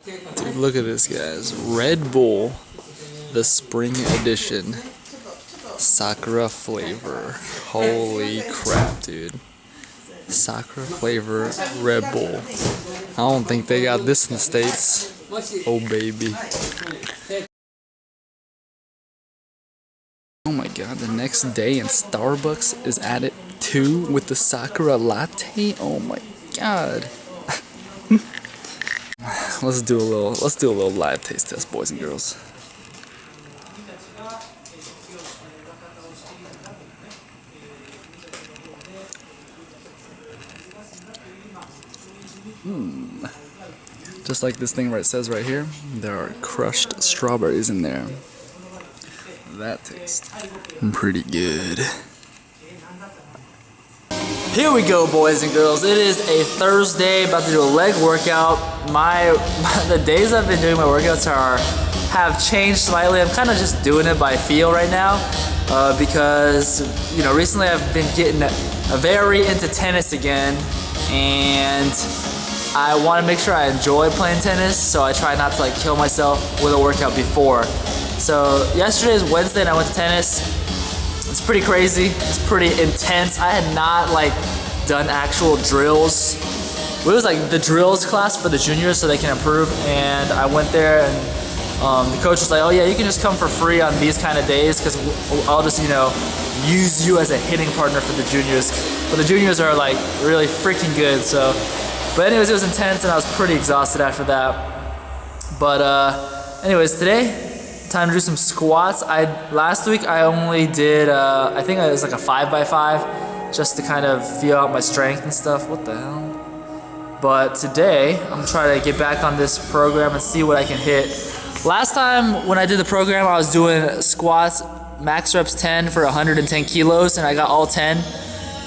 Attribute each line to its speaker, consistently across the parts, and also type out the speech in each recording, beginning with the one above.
Speaker 1: Dude, look at this, guys. Red Bull, the spring edition, Sakura flavor. Holy crap, dude. Sakura flavor Red Bull. I don't think they got this in the States. Oh, baby. Oh my god, the next day in Starbucks is at it too with the Sakura latte. Oh my god. Let's do a little live taste test, boys and girls. Just like this thing where it says right here, there are crushed strawberries in there. That tastes pretty good. Here we go, boys and girls. It is a Thursday, about to do a leg workout. The days I've been doing my workouts have changed slightly. I'm kind of just doing it by feel right now because recently I've been getting very into tennis again, and I want to make sure I enjoy playing tennis, so I try not to kill myself with a workout before. So yesterday is Wednesday and I went to tennis. It's pretty crazy. It's pretty intense. I had not done actual drills. It was the drills class for the juniors so they can improve, and I went there and the coach was like, oh yeah, you can just come for free on these kind of days because I'll just use you as a hitting partner for the juniors. But the juniors are really freaking good. So, but anyways, it was intense and I was pretty exhausted after that. But anyways, today, time to do some squats. Last week I only did I think it was a 5x5 just to kind of feel out my strength and stuff. What the hell? But today I'm trying to get back on this program and see what I can hit. Last time when I did the program, I was doing squats max reps 10 for 110 kilos and I got all 10.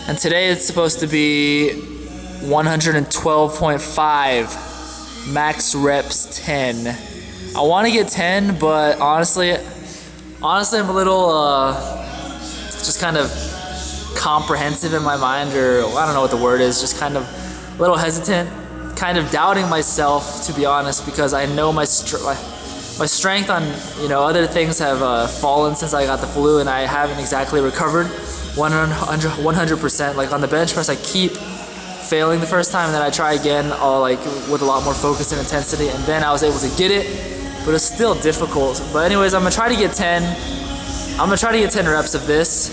Speaker 1: And today it's supposed to be 112.5 max reps 10. I want to get 10, but honestly I'm a little just kind of comprehensive in my mind, or I don't know what the word is, just kind of a little hesitant, kind of doubting myself, to be honest, because I know my strength on other things have fallen since I got the flu, and I haven't exactly recovered 100%. Like on the bench press, I keep failing the first time, and then I try again, all with a lot more focus and intensity, and then I was able to get it. But it's still difficult. But anyways, I'm gonna try to get 10. I'm gonna try to get 10 reps of this.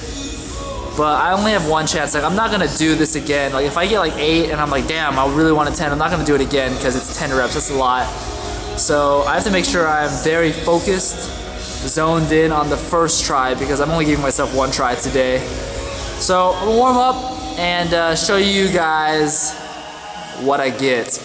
Speaker 1: But I only have one chance. I'm not gonna do this again. If I get 8 and I'm damn, I really want a 10, I'm not gonna do it again because it's 10 reps. That's a lot. So I have to make sure I'm very focused, zoned in on the first try because I'm only giving myself one try today. So I'm gonna warm up and show you guys what I get.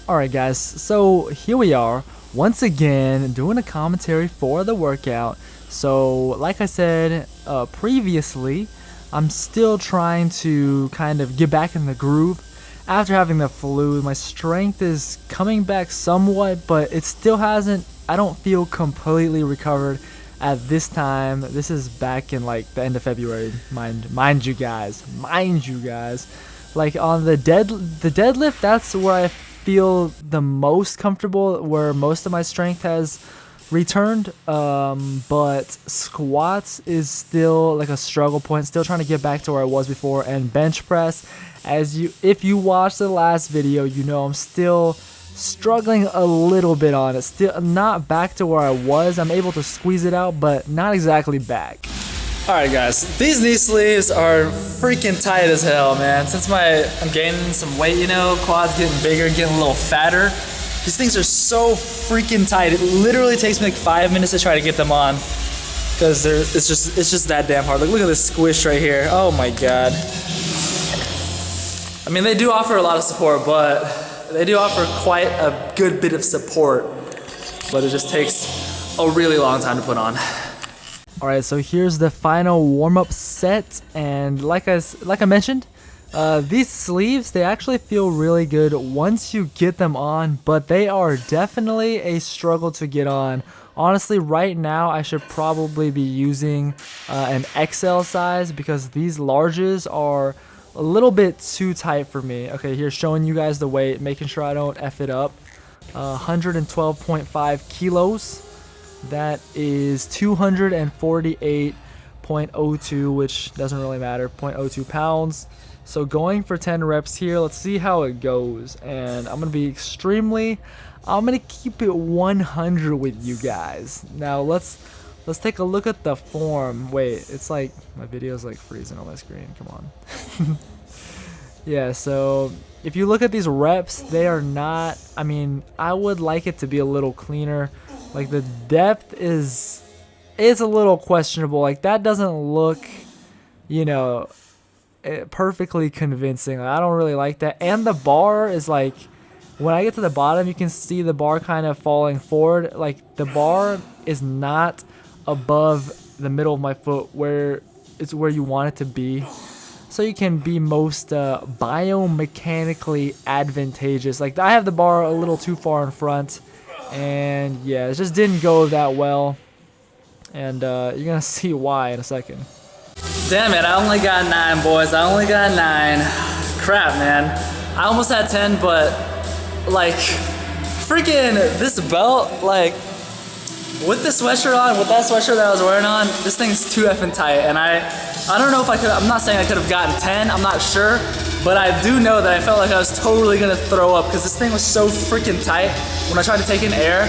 Speaker 2: Alright guys, so here we are once again doing a commentary for the workout. So like I said previously, I'm still trying to kind of get back in the groove. After having the flu, my strength is coming back somewhat, but it still hasn't, I don't feel completely recovered at this time. This is back in the end of February, mind you guys. On the deadlift, that's where I feel the most comfortable, where most of my strength has returned, but squats is still a struggle point, still trying to get back to where I was before. And bench press, if you watched the last video, I'm still struggling a little bit on it, still not back to where I was. I'm able to squeeze it out, but not exactly back.
Speaker 1: Alright guys, these knee sleeves are freaking tight as hell, man. Since I'm gaining some weight, quads getting bigger, getting a little fatter, these things are so freaking tight. It literally takes me 5 minutes to try to get them on because it's just that damn hard. Look at this squish right here. Oh my god. I mean, they do offer a lot of support, but they do offer quite a good bit of support, but it just takes a really long time to put on.
Speaker 2: Alright, so here's the final warm-up set, and like I mentioned, these sleeves, they actually feel really good once you get them on, but they are definitely a struggle to get on. Honestly, right now I should probably be using an XL size because these larges are a little bit too tight for me. Okay, here's showing you guys the weight, making sure I don't F it up. 112.5 kilos. That is 248.02, which doesn't really matter, 0.02 pounds. So going for 10 reps here, let's see how it goes. And I'm gonna keep it 100 with you guys. Now let's take a look at the form. Wait, it's like my video's like freezing on my screen. Come on. Yeah, so if you look at these reps, they are not, I mean, I would like it to be a little cleaner. Like the depth is a little questionable. Like that doesn't look, you know, perfectly convincing. Like, I don't really like that. And the bar is like, when I get to the bottom, you can see the bar kind of falling forward. Like the bar is not above the middle of my foot where it's where you want it to be. So you can be most biomechanically advantageous. Like I have the bar a little too far in front, and yeah, it just didn't go that well. And you're gonna see why in a second.
Speaker 1: Damn it, I only got 9, boys. I only got 9. Crap, man. I almost had 10, but like, freaking this belt, like, with the sweatshirt on, with that sweatshirt that I was wearing on, this thing's too effing tight. And I don't know if I could, I'm not saying I could have gotten 10, I'm not sure, but I do know that I felt like I was totally gonna throw up because this thing was so freaking tight. When I tried to take in air,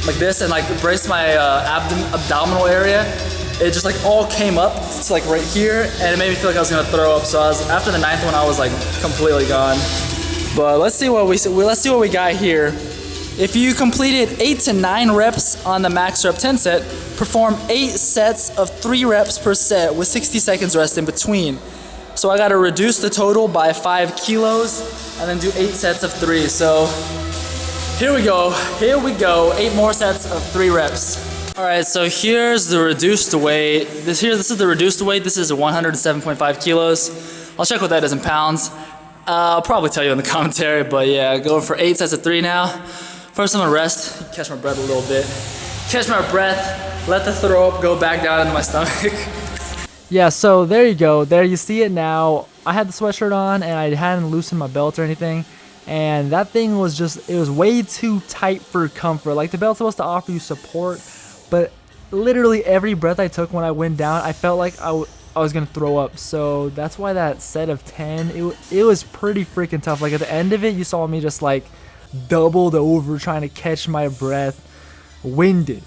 Speaker 1: like this, and like brace my abdominal area, it just like all came up to like right here, and it made me feel like I was gonna throw up. So after the 9th one, I was like completely gone. But let's see what we got here. If you completed 8 to 9 reps on the max rep 10 set, perform 8 sets of 3 reps per set with 60 seconds rest in between. So I gotta reduce the total by 5 kilos and then do 8 sets of 3. So here we go, 8 more sets of 3 reps. All right, so here's the reduced weight. This is the reduced weight. This is 107.5 kilos. I'll check what that is in pounds. I'll probably tell you in the commentary, but yeah, go for 8 sets of 3 now. First, I'm gonna rest, catch my breath a little bit. Catch my breath, let the throw up go back down into my stomach.
Speaker 2: Yeah, so there you go. There you see it now. I had the sweatshirt on and I hadn't loosened my belt or anything. And that thing was just, it was way too tight for comfort. Like the belt's supposed to offer you support, but literally every breath I took when I went down, I felt like I was gonna throw up. So that's why that set of 10, it was pretty freaking tough. Like at the end of it, you saw me just like doubled over trying to catch my breath, winded,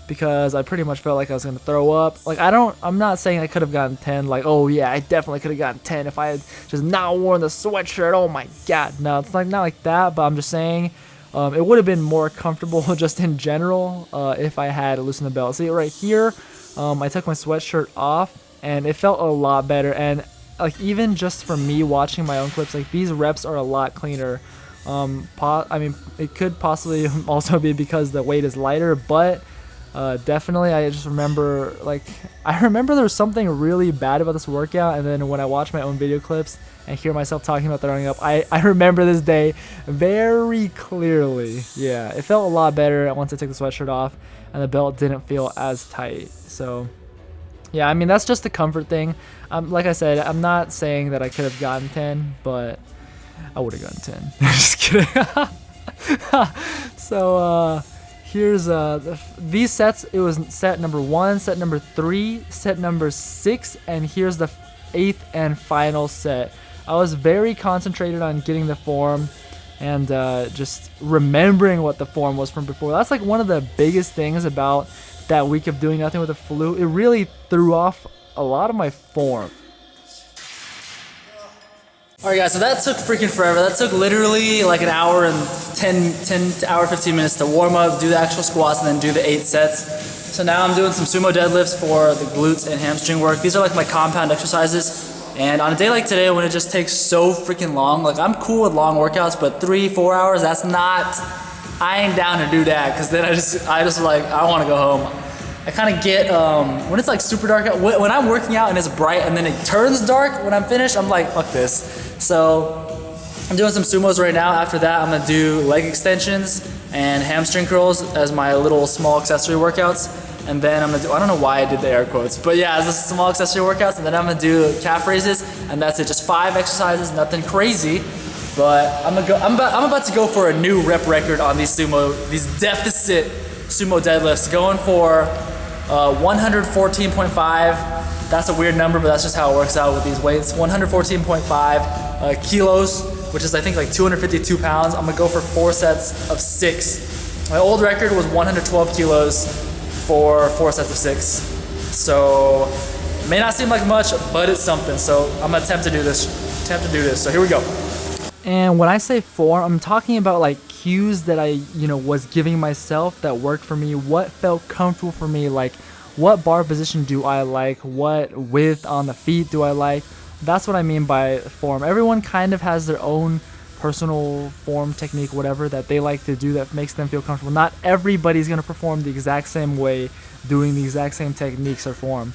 Speaker 2: because I pretty much felt like I was gonna throw up. Like I'm not saying I could have gotten 10, like, oh yeah, I definitely could have gotten 10 if I had just not worn the sweatshirt. Oh my god, no, it's like not like that, but I'm just saying it would have been more comfortable just in general if I had loosened the belt. See right here, I took my sweatshirt off and it felt a lot better. And like even just from me watching my own clips, like these reps are a lot cleaner. I mean, it could possibly also be because the weight is lighter, but definitely I just remember, like, I remember there was something really bad about this workout, and then when I watch my own video clips and hear myself talking about throwing up, I remember this day very clearly. Yeah, it felt a lot better once I took the sweatshirt off and the belt didn't feel as tight. So yeah, I mean, that's just a comfort thing. Like I said, I'm not saying that I could have gotten 10, but I would have gotten 10. Just kidding. So here's these sets. It was set number 1, set number 3, set number 6, and here's the 8th and final set. I was very concentrated on getting the form and just remembering what the form was from before. That's like one of the biggest things about that week of doing nothing with the flu. It really threw off a lot of my form.
Speaker 1: Alright guys, so that took freaking forever. That took literally like an hour and 10 hour 15 minutes to warm up, do the actual squats, and then do the 8 sets. So now I'm doing some sumo deadlifts for the glutes and hamstring work. These are like my compound exercises. And on a day like today when it just takes so freaking long, like I'm cool with long workouts, but 3-4 hours, that's not, I ain't down to do that, because then I just like, I want to go home. I kind of get, when it's like super dark, when I'm working out and it's bright and then it turns dark when I'm finished, I'm like, fuck this. So I'm doing some sumos right now. After that, I'm gonna do leg extensions and hamstring curls as my little small accessory workouts. And then I'm gonna do, I don't know why I did the air quotes, but yeah, it's just small accessory workouts. And then I'm gonna do calf raises, and that's it, just 5 exercises, nothing crazy. But I'm about to go for a new rep record on these deficit sumo deadlifts, going for 114.5. That's a weird number, but that's just how it works out with these weights. 114.5 kilos, which is I think like 252 pounds. I'm gonna go for 4 sets of 6. My old record was 112 kilos for 4 sets of 6. So it may not seem like much, but it's something. So I'm gonna attempt to do this. So here we go.
Speaker 2: And when I say form, I'm talking about like cues that I, was giving myself that worked for me, what felt comfortable for me, like what bar position do I like, what width on the feet do I like. That's what I mean by form. Everyone kind of has their own personal form, technique, whatever that they like to do that makes them feel comfortable. Not everybody's going to perform the exact same way, doing the exact same techniques or form.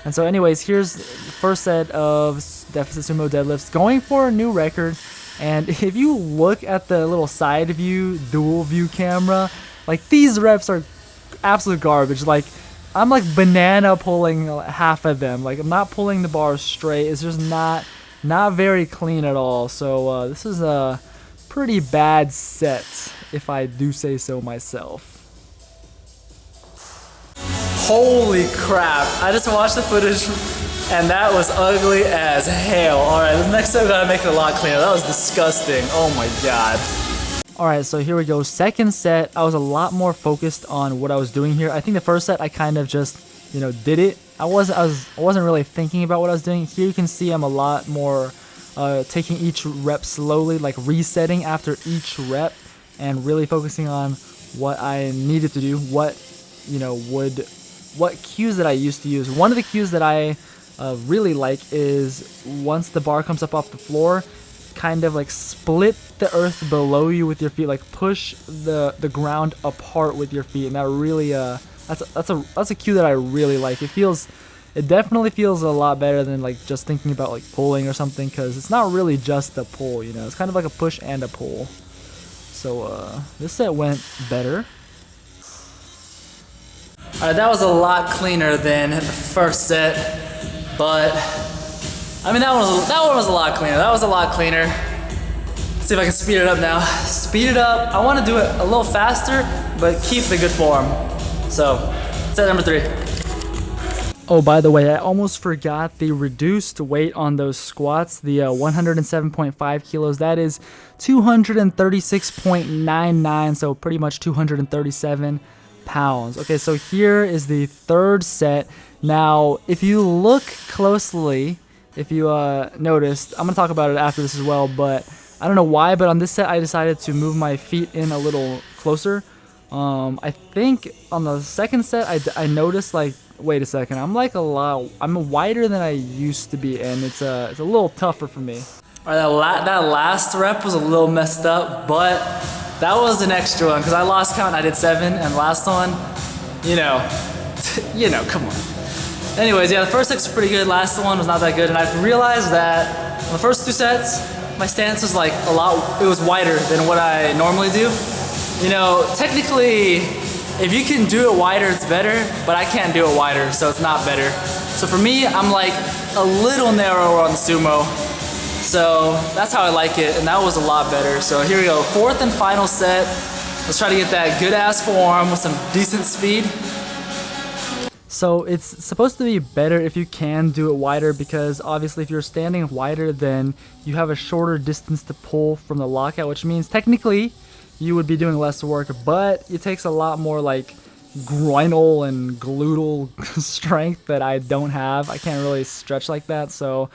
Speaker 2: And so anyways, here's the first set of deficit sumo deadlifts, going for a new record. And if you look at the little side view, dual view camera, like these reps are absolute garbage. Like I'm like banana pulling half of them. Like I'm not pulling the bars straight. It's just not very clean at all. So this is a pretty bad set, if I do say so myself.
Speaker 1: Holy crap, I just watched the footage and that was ugly as hell. Alright, this next set we gotta make it a lot cleaner. That was disgusting. Oh my god.
Speaker 2: Alright, so here we go. Second set, I was a lot more focused on what I was doing here. I think the first set I kind of just, did it. I wasn't really thinking about what I was doing. Here you can see I'm a lot more taking each rep slowly, like resetting after each rep and really focusing on what I needed to do, what cues that I used to use. One of the cues that I really like is once the bar comes up off the floor, kind of like split the earth below you with your feet, like push the ground apart with your feet, and that really that's a cue that I really like. It definitely feels a lot better than like just thinking about like pulling or something, because it's not really just a pull, it's kind of like a push and a pull. So this set went better.
Speaker 1: Alright, that was a lot cleaner than the first set, but I mean that one was a lot cleaner. That was a lot cleaner. Let's see if I can speed it up now. Speed it up. I want to do it a little faster, but keep the good form. So, set number 3.
Speaker 2: Oh, by the way, I almost forgot the reduced weight on those squats, the 107.5 kilos. That is 236.99, so pretty much 237 pounds. Okay, so here is the third set. Now, if you look closely, if you noticed, I'm going to talk about it after this as well, but I don't know why, but on this set I decided to move my feet in a little closer. I think on the second set I noticed like, wait a second, I'm wider than I used to be, and it's a little tougher for me.
Speaker 1: Alright, that last rep was a little messed up, but that was an extra one because I lost count and I did 7, and the last one, come on. Anyways, yeah, the first set's pretty good, last one was not that good, and I've realized that on the first 2 sets, my stance was like it was wider than what I normally do. Technically, if you can do it wider, it's better, but I can't do it wider, so it's not better. So for me, I'm like a little narrower on the sumo. So that's how I like it, and that was a lot better. So here we go, 4th and final set. Let's try to get that good ass form with some decent speed.
Speaker 2: So it's supposed to be better if you can do it wider, because obviously if you're standing wider, then you have a shorter distance to pull from the lockout, which means technically you would be doing less work, but it takes a lot more like groinal and gluteal strength that I don't have. I can't really stretch like that, so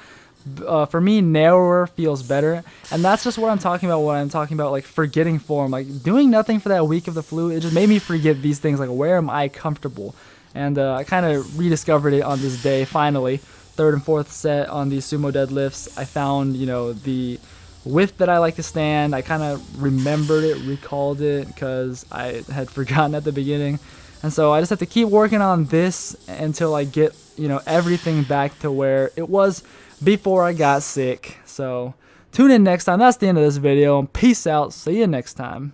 Speaker 2: for me, narrower feels better, and that's just what I'm talking about when I'm talking about like forgetting form. Like doing nothing for that week of the flu, it just made me forget these things, like where am I comfortable? And I kind of rediscovered it on this day, finally. 3rd and 4th set on these sumo deadlifts, I found, the width that I like to stand. I kind of remembered it, recalled it, because I had forgotten at the beginning. And so I just have to keep working on this until I get, everything back to where it was before I got sick. So tune in next time. That's the end of this video. Peace out. See you next time.